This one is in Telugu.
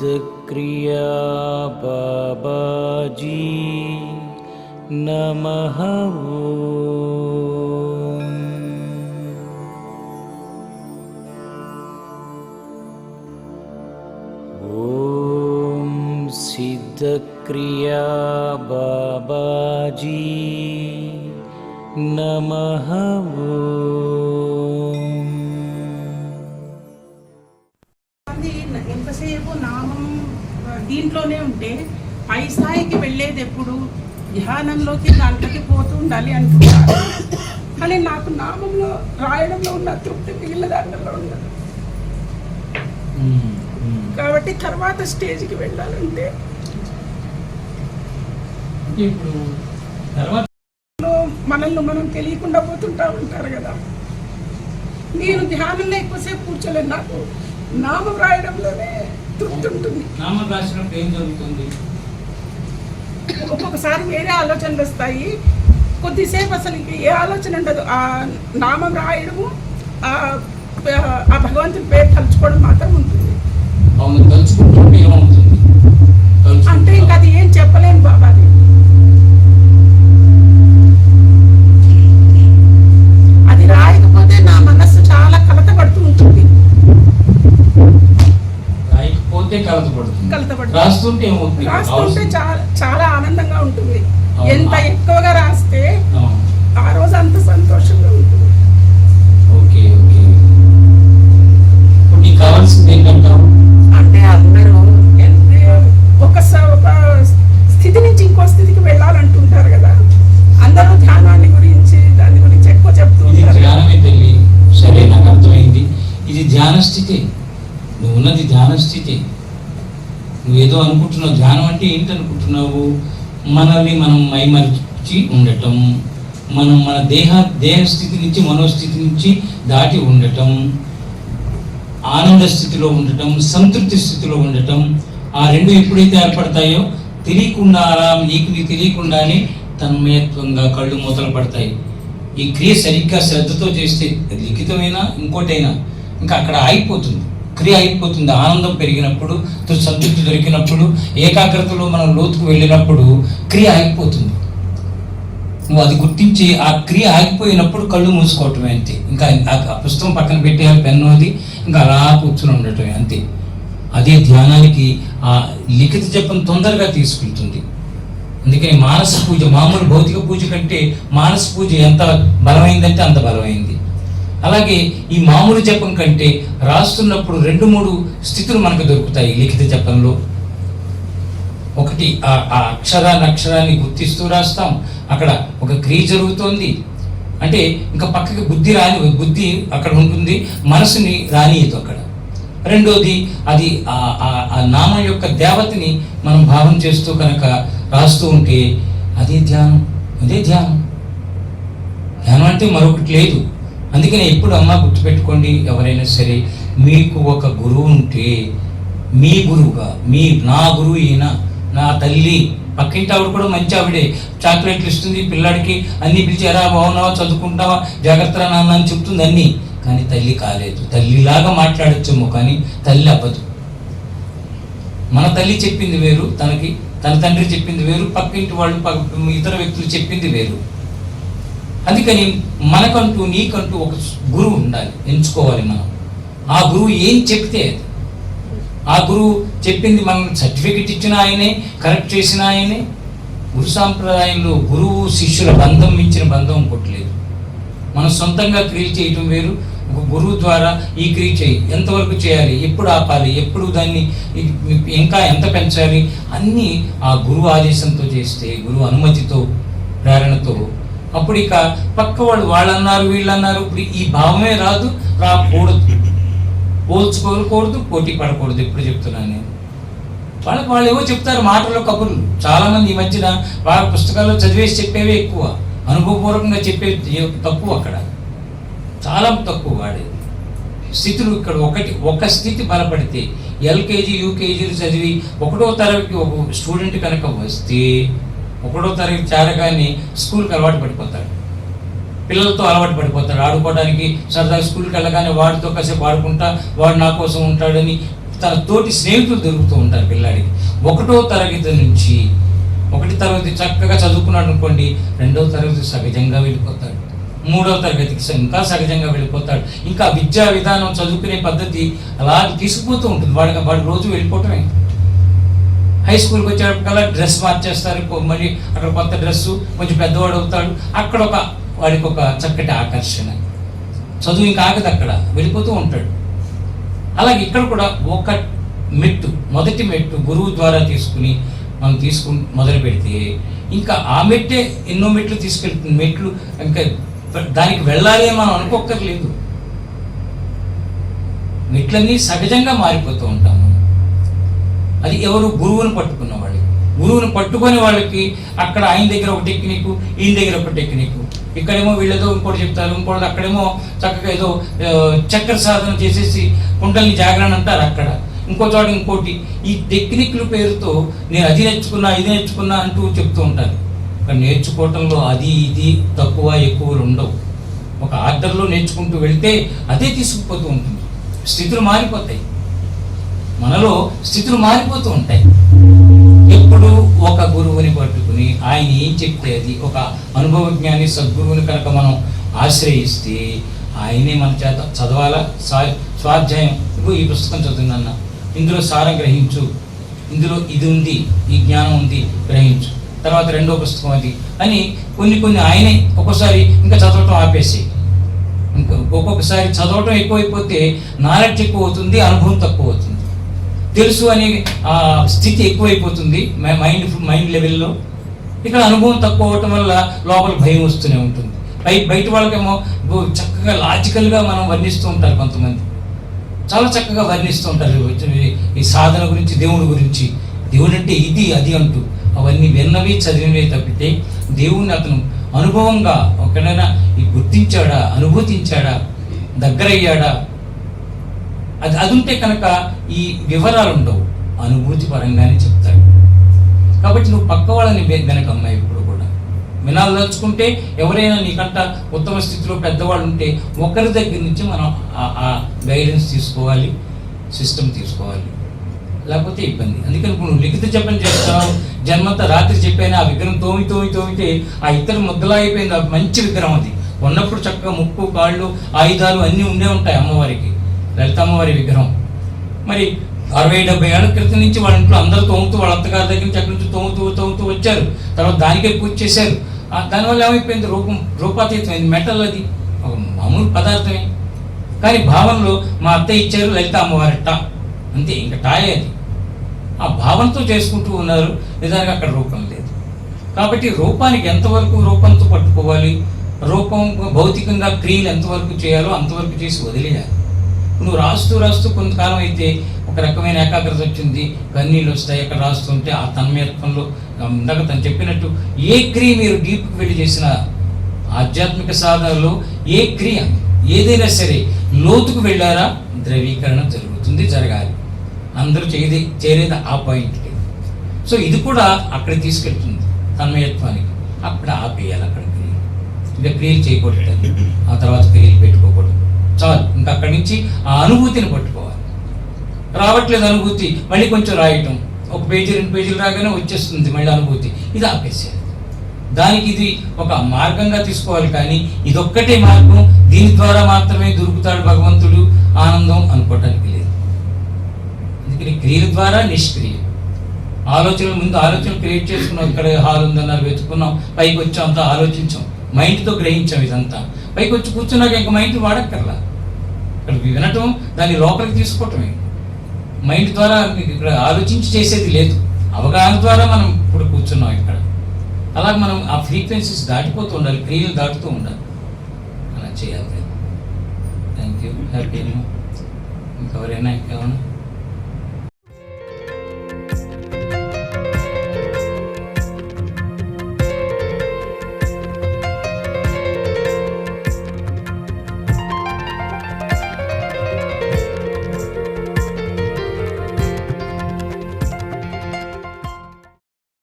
सिद्धक्रिया बाबाजी नमः। ओम सिद्धक्रिया बाबाजी नमः। ఎంతసేపు నామం దీంట్లోనే ఉంటే పై స్థాయికి వెళ్ళేది ఎప్పుడు ధ్యానంలోకి దాంట్లోకి పోతూ ఉండాలి అనుకుంటారు. కానీ నాకు నామంలో రాయడంలో ఉన్న తృప్తి మిగిలిన దాంట్లో ఉండదు. కాబట్టి తర్వాత స్టేజ్కి వెళ్ళాలంటే మనల్ని మనం తెలియకుండా పోతుంటా ఉంటారు కదా. నేను ధ్యానంలో ఎక్కువసేపు కూర్చోలేను, నాకు నామం రాయడంలోనే తృప్తి ఉంటుంది. నామం రాసినప్పుడు ఏం జరుగుతుంది? ఒక్కొక్కసారి వేరే ఆలోచనలు వస్తాయి, కొద్దిసేపు అసలు ఏ ఆలోచన ఉండదు. ఆ నామం రాయడము, ఆ భగవంతుని పేరు తలుచుకోవడం మాత్రం ఉంటుంది. అంటే ఇంకా అది ఏం చెప్పలేను బాబా. అది రాయకపోతే నా మనస్సు చాలా కలత పడుతూ ఉంటుంది. రాస్తుంటే చాలా ఆనందంగా ఉంటుంది. ఎంత ఎక్కువగా రాస్తే ఆ రోజు అంత సంతోషంగా ఉంటుంది. అంటే అందరూ ఒక స్థితి నుంచి ఇంకో స్థితికి వెళ్ళాలంటుంటారు కదా. అందరూ ధ్యానాన్ని గురించి దాని గురించి ఎక్కువ చెప్తుంటారు. సరే, నాకు అర్థమైంది. ఇది ధ్యాన స్థితి, నువ్వు ఉన్నది ధ్యాన స్థితి. నువ్వేదో అనుకుంటున్నావు. ధ్యానం అంటే ఏంటి అనుకుంటున్నావు? మనల్ని మనం మైమరిచి ఉండటం, మనం మన దేహ స్థితి నుంచి మనోస్థితి నుంచి దాటి ఉండటం, ఆనంద స్థితిలో ఉండటం, సంతృప్తి స్థితిలో ఉండటం. ఆ రెండు ఎప్పుడైతే ఏర్పడతాయో తెలియకుండా, నీకు తెలియకుండానే తన్మయత్వంగా కళ్ళు మూతలు పడతాయి. ఈ క్రియ సరిగ్గా శ్రద్ధతో చేస్తే, లిఖితమైనా ఇంకోటైనా, ఇంకా అక్కడ ఆగిపోతుంది. క్రియ అయిపోతుంది. ఆనందం పెరిగినప్పుడు, సంతృప్తి దొరికినప్పుడు, ఏకాగ్రతలో మనం లోతుకు వెళ్ళినప్పుడు క్రియ ఆగిపోతుంది. నువ్వు అది గుర్తించి ఆ క్రియ ఆగిపోయినప్పుడు కళ్ళు మూసుకోవటమే అంతే. ఇంకా ఆ పుస్తకం పక్కన పెట్టేయాలి, పెన్ను అది, ఇంకా అలా కూర్చుని ఉండటమే అంతే. అదే ధ్యానానికి ఆ లిఖిత జపం తొందరగా తీసుకెళ్తుంది. అందుకని మానస పూజ, మామూలు భౌతిక పూజ కంటే మానస పూజ ఎంత బలమైందంటే అంత బలమైంది. అలాగే ఈ మామూలు జపం కంటే రాస్తున్నప్పుడు 2-3 స్థితులు మనకు దొరుకుతాయి లిఖిత జపంలో. ఒకటి, ఆ అక్షరాన్ని గుర్తిస్తూ రాస్తాం, అక్కడ ఒక క్రియ జరుగుతోంది అంటే ఇంకా పక్కకి బుద్ధి అక్కడ ఉంటుంది, మనసుని రానియదు అక్కడ. రెండోది, అది ఆ నామం యొక్క దేవతని మనం భావం చేస్తూ కనుక రాస్తూ ఉంటే అదే ధ్యానం. ధ్యానం అంటే మరొకటి లేదు. అందుకని ఎప్పుడు అమ్మ గుర్తుపెట్టుకోండి, ఎవరైనా సరే మీకు ఒక గురువు ఉంటే, మీ గురువుగా, నా గురువు ఈయన, నా తల్లి, పక్కింటి ఆవిడ కూడా మంచి ఆవిడే, చాక్లెట్లు ఇస్తుంది పిల్లాడికి, అన్ని పిలిచి ఎరా బాగున్నావా, చదువుకుంటావా, జాగ్రత్త నాన్న అని చెప్తుంది అన్నీ. కానీ తల్లి కాలేదు. తల్లిలాగా మాట్లాడచ్చేమో కానీ తల్లి అవ్వదు. మన తల్లి చెప్పింది వేరు, తన తండ్రి చెప్పింది వేరు, పక్కింటి వాళ్ళు ఇతర వ్యక్తులు చెప్పింది వేరు. అందుకని మనకంటూ నీకంటూ ఒక గురువు ఉండాలి, ఎంచుకోవాలి మనం. ఆ గురువు ఏం చెప్తే ఆ గురువు చెప్పింది, మనం సర్టిఫికెట్ ఇచ్చిన ఆయనే, కరెక్ట్ చేసిన ఆయనే. గురు సాంప్రదాయంలో గురువు శిష్యుల బంధం మించిన బంధం ఇంకోట్లేదు. మనం సొంతంగా క్రియ చేయటం వేరు, ఒక గురువు ద్వారా ఈ క్రియ చేయి, ఎంతవరకు చేయాలి, ఎప్పుడు ఆపాలి, ఎప్పుడు దాన్ని ఇంకా ఎంత పెంచాలి, అన్నీ ఆ గురువు ఆదేశంతో చేస్తే, గురువు అనుమతితో, ప్రేరణతో, అప్పుడు ఇక పక్క వాళ్ళు అన్నారు వీళ్ళన్నారు, ఇప్పుడు ఈ భావమే రాకూడదు, పోల్చుకోకూడదు, పోటీ పడకూడదు. ఎప్పుడు చెప్తున్నాను నేను, వాళ్ళు ఏవో చెప్తారు మాటల్లో కబుర్లు. చాలా మంది ఈ మధ్యన వాళ్ళ పుస్తకాల్లో చదివేసి చెప్పేవే ఎక్కువ, అనుభవపూర్వకంగా చెప్పేది తక్కువ. అక్కడ చాలా తక్కువ వాడేది. స్థితులు ఇక్కడ ఒక స్థితి బలపడితే, ఎల్కేజీ యూకేజీలు చదివి 1వ తరగతికి ఒక స్టూడెంట్ కనుక వస్తే, 1వ తరగతి చేరగానే స్కూల్కి అలవాటు పడిపోతాడు, పిల్లలతో అలవాటు పడిపోతాడు, ఆడుకోవడానికి. సరదాగా స్కూల్కి వెళ్ళగానే వాడితో కాసేపు ఆడుకుంటా, వాడు నా కోసం ఉంటాడని తన తోటి స్నేహితులు దొరుకుతూ ఉంటారు పిల్లాడికి. 1వ తరగతి నుంచి 1వ తరగతి చక్కగా చదువుకున్నాడు అనుకోండి, 2వ తరగతి సహజంగా వెళ్ళిపోతాడు, 3వ తరగతికి ఇంకా సహజంగా వెళ్ళిపోతాడు. ఇంకా విద్యా విధానం చదువుకునే పద్ధతి అలా తీసుకుపోతూ ఉంటుంది. వాడు రోజు వెళ్ళిపోవటమే. హై స్కూల్కి వచ్చేటప్పటికల్లా డ్రెస్ మార్చేస్తారు, మళ్ళీ అక్కడ కొత్త డ్రెస్సు, కొంచెం పెద్దవాడు అవుతాడు, అక్కడ వాడికి ఒక చక్కటి ఆకర్షణ. చదువు ఇంకా ఆగదు, అక్కడ వెళ్ళిపోతూ ఉంటాడు. అలాగే ఇక్కడ కూడా ఒక మొదటి మెట్టు గురువు ద్వారా మనం మొదలు పెడితే ఇంకా ఆ మెట్టే ఎన్నో మెట్లు తీసుకెళ్తుంది. మెట్లు ఇంకా దానికి వెళ్ళాలి అని మనం అనుకోక్కర్లేదు. మెట్లన్నీ సహజంగా మారిపోతూ ఉంటాము. అది ఎవరు? గురువుని పట్టుకున్న వాళ్ళు. గురువుని పట్టుకునే వాళ్ళకి అక్కడ ఆయన దగ్గర ఒక టెక్నిక్, ఈయన దగ్గర ఒక టెక్నిక్. ఇక్కడేమో వీళ్ళేదో ఇంకోటి చెప్తారు, ఇంకోటి అక్కడేమో చక్కగా ఏదో చక్కెర సాధన చేసేసి కుండల్ని జాగరణ అంటారు, అక్కడ ఇంకో చోట ఇంకోటి. ఈ టెక్నిక్ల పేరుతో నేను అది నేర్చుకున్నా ఇది నేర్చుకున్నా అంటూ చెప్తూ ఉంటారు. ఇక్కడ నేర్చుకోవటంలో అది ఇది తక్కువ ఎక్కువలు ఉండవు. ఒక ఆర్డర్లో నేర్చుకుంటూ వెళ్తే అదే తీసుకుపోతూ ఉంటుంది. స్థితులు మారిపోతాయి, మనలో స్థితులు మారిపోతూ ఉంటాయి. ఎప్పుడు ఒక గురువుని పట్టుకుని ఆయన ఏం చెప్తే అది, ఒక అనుభవజ్ఞాని సద్గురువుని కనుక మనం ఆశ్రయిస్తే ఆయనే మన చేత చదవాలా. స్వాధ్యాయం, ఈ పుస్తకం చదువుందన్న, ఇందులో సారం గ్రహించు, ఇందులో ఇది ఉంది, ఈ జ్ఞానం ఉంది, గ్రహించు, తర్వాత 2వ పుస్తకం అది అని కొన్ని ఆయనే. ఒక్కోసారి ఇంకా చదవటం ఆపేసి, ఇంకా ఒక్కొక్కసారి చదవటం ఎక్కువైపోతే నాలెడ్జ్ ఎక్కువ అవుతుంది, అనుభవం తక్కువ అవుతుంది. తెలుసు అనే స్థితి ఎక్కువైపోతుంది మైండ్ లెవెల్లో. ఇక్కడ అనుభవం తక్కువ అవటం వల్ల లోపల భయం వస్తూనే ఉంటుంది. బయట వాళ్ళకేమో చక్కగా లాజికల్గా మనం వర్ణిస్తూ ఉంటారు, కొంతమంది చాలా చక్కగా వర్ణిస్తూ ఉంటారు ఈ సాధన గురించి, దేవుడి గురించి. దేవుడు అంటే ఇది అది అంటూ అవన్నీ విన్నవి చదివినవి తప్పితే దేవుణ్ణి అతను అనుభవంగా ఒకనైనా గుర్తించాడా, అనుభూతించాడా, దగ్గరయ్యాడా, అది ఉంటే కనుక ఈ వివరాలు ఉండవు, అనుభూతి పరంగానే చెప్తాడు. కాబట్టి నువ్వు పక్క వాళ్ళని వెనకమ్మా ఇప్పుడు కూడా వినాలదలుచుకుంటే, ఎవరైనా నీకంట ఉత్తమ స్థితిలో పెద్దవాళ్ళు ఉంటే ఒకరి దగ్గర నుంచి మనం ఆ గైడెన్స్ తీసుకోవాలి, సిస్టమ్ తీసుకోవాలి, లేకపోతే ఇబ్బంది. అందుకని ఇప్పుడు నువ్వు లిఖిత జపం చేస్తున్నావు, జన్మంతా రాత్రి చెప్పైనా ఆ విగ్రహం తోమితే ఆ ఇతర ముద్దలా అయిపోయింది. ఆ మంచి విగ్రహం అది ఉన్నప్పుడు చక్కగా ముక్కు, కాళ్ళు, ఆయుధాలు అన్నీ ఉండే ఉంటాయి అమ్మవారికి, లలితమ్మవారి విగ్రహం. మరి 60-70 ఏళ్ల క్రితం నుంచి వాళ్ళ ఇంట్లో అందరూ తోముతూ, వాళ్ళ అత్తగారి దగ్గర నుంచి అక్కడి నుంచి తోముతూ వచ్చారు. తర్వాత దానికే పూజ చేశారు. దానివల్ల ఏమైపోయింది? రూపాతీతమైంది. మెటల్ అది ఒక మామూలు పదార్థమే, కానీ భావనలో మా అత్తయ్య ఇచ్చారు లలిత అమ్మవారిట, అంతే, ఇంకా టాయే అది. ఆ భావంతో చేసుకుంటూ ఉన్నారు, నిజానికి అక్కడ రూపం లేదు. కాబట్టి రూపానికి ఎంతవరకు రూపంతో పట్టుకోవాలి, రూపం భౌతికంగా క్రియలు ఎంతవరకు చేయాలో అంతవరకు చేసి వదిలేయాలి. నువ్వు రాస్తూ కొంతకాలం అయితే ఒక రకమైన ఏకాగ్రత వచ్చింది, కన్నీళ్ళు వస్తాయి. అక్కడ రాస్తుంటే ఆ తన్మయత్వంలో ఇందాక తను చెప్పినట్టు ఏ క్రియ మీరు డీప్కి వెళ్ళి చేసిన ఆధ్యాత్మిక సాధనలో ఏ క్రియ ఏదైనా సరే లోతుకు వెళ్ళారా ద్రవీకరణ జరగాలి. అందరూ చేరేది ఆ పాయింట్కి. సో ఇది కూడా అక్కడ తీసుకెళ్తుంది తన్మయత్వానికి. అక్కడ ఆపేయాలి, అక్కడ క్రియ. ఇంకా క్రియలు చేయకూడదు, ఆ తర్వాత క్రియలు పెట్టుకోకూడదు, చాలు. ఇంకా అక్కడి నుంచి ఆ అనుభూతిని పట్టుకోవాలి. రావట్లేదు అనుభూతి, మళ్ళీ కొంచెం రాయటం, 1 పేజీ 2 పేజీలు రాగానే వచ్చేస్తుంది మళ్ళీ అనుభూతి, ఇది ఆపేసేది. దానికి ఇది ఒక మార్గంగా తీసుకోవాలి, కానీ ఇదొక్కటే మార్గం, దీని ద్వారా మాత్రమే దొరుకుతాడు భగవంతుడు ఆనందం అనుకోవటానికి లేదు. అందుకని క్రియల ద్వారా నిష్క్రియ. ముందు ఆలోచనలు క్రియేట్ చేసుకున్నాం. ఇక్కడ హాల్ ఉందన్నారు, వెతుకున్నాం, పైకి వచ్చాం, అంతా ఆలోచించాం, మైండ్తో గ్రహించాం ఇదంతా. పైకి వచ్చి కూర్చున్నాక ఇంకా మైండ్ వాడక్కర్లా. ఇక్కడ వినటం, దాన్ని లోపలికి తీసుకోవటమే. మైండ్ ద్వారా ఇక్కడ ఆలోచించి చేసేది లేదు, అవగాహన ద్వారా మనం ఇప్పుడు కూర్చున్నాం ఇక్కడ. అలాగే మనం ఆ ఫ్రీక్వెన్సీస్ దాటిపోతూ ఉండాలి, క్రియలు దాటుతూ ఉండాలి, అలా చేయాలి. Thank you. హ్యాపీ. ఇంకెవరైనా ఇంకేమన్నా?